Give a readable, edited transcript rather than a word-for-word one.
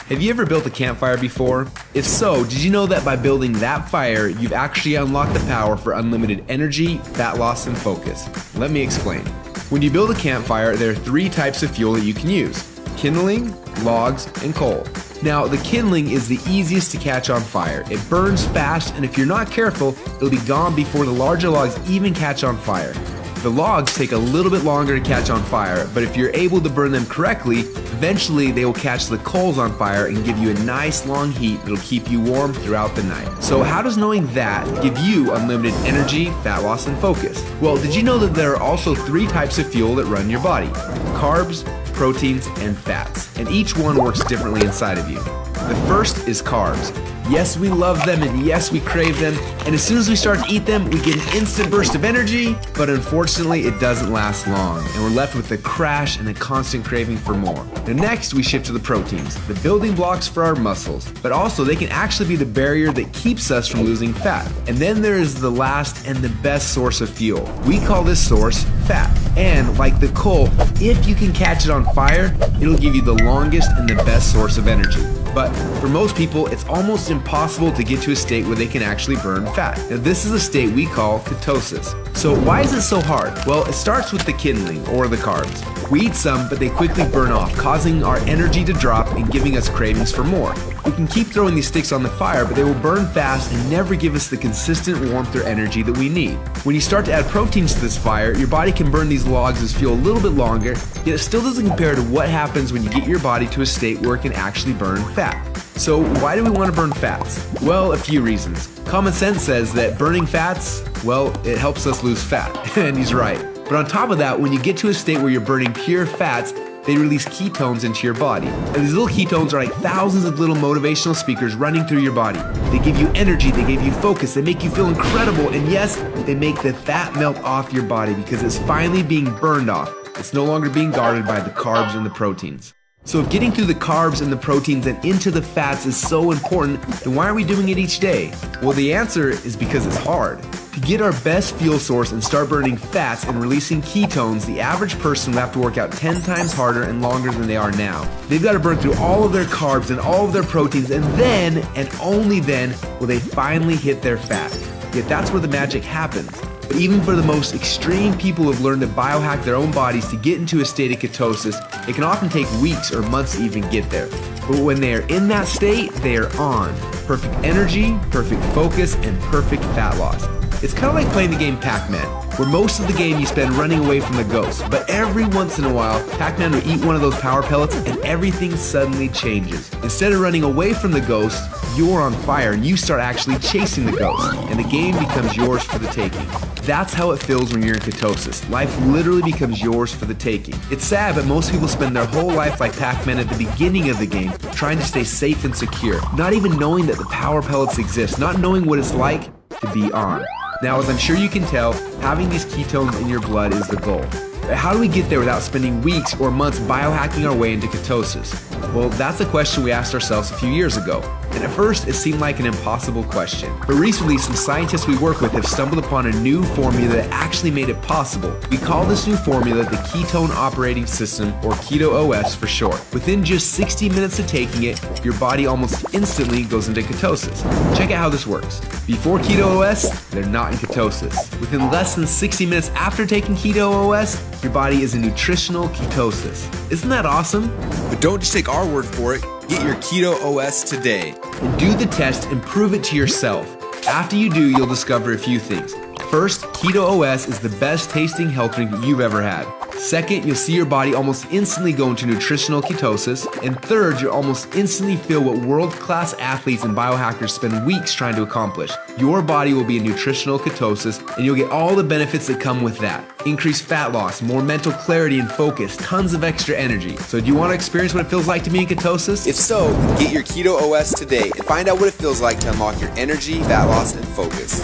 Have you ever built a campfire before? If so, did you know that by building that fire, you've actually unlocked the power for unlimited energy, fat loss, and focus? Let me explain. When you build a campfire, there are 3 types of fuel that you can use: kindling, logs, and coal. Now, the kindling is the easiest to catch on fire. It burns fast, and if you're not careful, it'll be gone before the larger logs even catch on fire. The logs take a little bit longer to catch on fire, but if you're able to burn them correctly, eventually they will catch the coals on fire and give you a nice long heat that'll keep you warm throughout the night. So how does knowing that give you unlimited energy, fat loss, and focus? Well, did you know that there are also 3 types of fuel that run your body? Carbs, proteins, and fats, and each one works differently inside of you. The first is carbs. Yes, we love them, and yes, we crave them, and as soon as we start to eat them, we get an instant burst of energy, but unfortunately, it doesn't last long, and we're left with a crash and a constant craving for more. Now next, we shift to the proteins, the building blocks for our muscles, but also they can actually be the barrier that keeps us from losing fat. And then there is the last and the best source of fuel. We call this source fat. And like the coal, if you can catch it on fire, it'll give you the longest and the best source of energy. But for most people, it's almost impossible to get to a state where they can actually burn fat. Now this is a state we call ketosis. So why is it so hard? Well, it starts with the kindling, or the carbs. We eat some, but they quickly burn off, causing our energy to drop and giving us cravings for more. We can keep throwing these sticks on the fire, but they will burn fast and never give us the consistent warmth or energy that we need. When you start to add proteins to this fire, your body can burn these logs as fuel a little bit longer, yet it still doesn't compare to what happens when you get your body to a state where it can actually burn fat. So why do we want to burn fats? Well, a few reasons. Common sense says that burning fats, well, it helps us lose fat, and he's right. But on top of that, when you get to a state where you're burning pure fats, they release ketones into your body. And these little ketones are like thousands of little motivational speakers running through your body. They give you energy, they give you focus, they make you feel incredible, and yes, they make the fat melt off your body because it's finally being burned off. It's no longer being guarded by the carbs and the proteins. So if getting through the carbs and the proteins and into the fats is so important, then why are we doing it each day? Well, the answer is because it's hard. To get our best fuel source and start burning fats and releasing ketones, the average person will have to work out 10 times harder and longer than they are now. They've got to burn through all of their carbs and all of their proteins, and then, and only then, will they finally hit their fat. Yet that's where the magic happens. But even for the most extreme people who have learned to biohack their own bodies to get into a state of ketosis, it can often take weeks or months to even get there. But when they are in that state, they are on. Perfect energy, perfect focus, and perfect fat loss. It's kind of like playing the game Pac-Man, where most of the game you spend running away from the ghost, but every once in a while, Pac-Man will eat one of those power pellets and everything suddenly changes. Instead of running away from the ghost, you're on fire and you start actually chasing the ghost, and the game becomes yours for the taking. That's how it feels when you're in ketosis. Life literally becomes yours for the taking. It's sad, but most people spend their whole life like Pac-Man at the beginning of the game, trying to stay safe and secure, not even knowing that the power pellets exist, not knowing what it's like to be on. Now, as I'm sure you can tell, having these ketones in your blood is the goal. But how do we get there without spending weeks or months biohacking our way into ketosis? Well, that's a question we asked ourselves a few years ago. And at first, it seemed like an impossible question. But recently, some scientists we work with have stumbled upon a new formula that actually made it possible. We call this new formula the Ketone Operating System, or Keto OS for short. Within just 60 minutes of taking it, your body almost instantly goes into ketosis. Check out how this works. Before Keto OS, they're not in ketosis. Within less than 60 minutes after taking Keto OS, your body is in nutritional ketosis. Isn't that awesome? But don't just take our word for it. Get your Keto OS today and do the test and prove it to yourself. After you do, you'll discover a few things. First, Keto OS is the best tasting health drink that you've ever had. Second, you'll see your body almost instantly go into nutritional ketosis. And third, you'll almost instantly feel what world-class athletes and biohackers spend weeks trying to accomplish. Your body will be in nutritional ketosis, and you'll get all the benefits that come with that. Increased fat loss, more mental clarity and focus, tons of extra energy. So do you want to experience what it feels like to be in ketosis? If so, get your Keto OS today and find out what it feels like to unlock your energy, fat loss, and focus.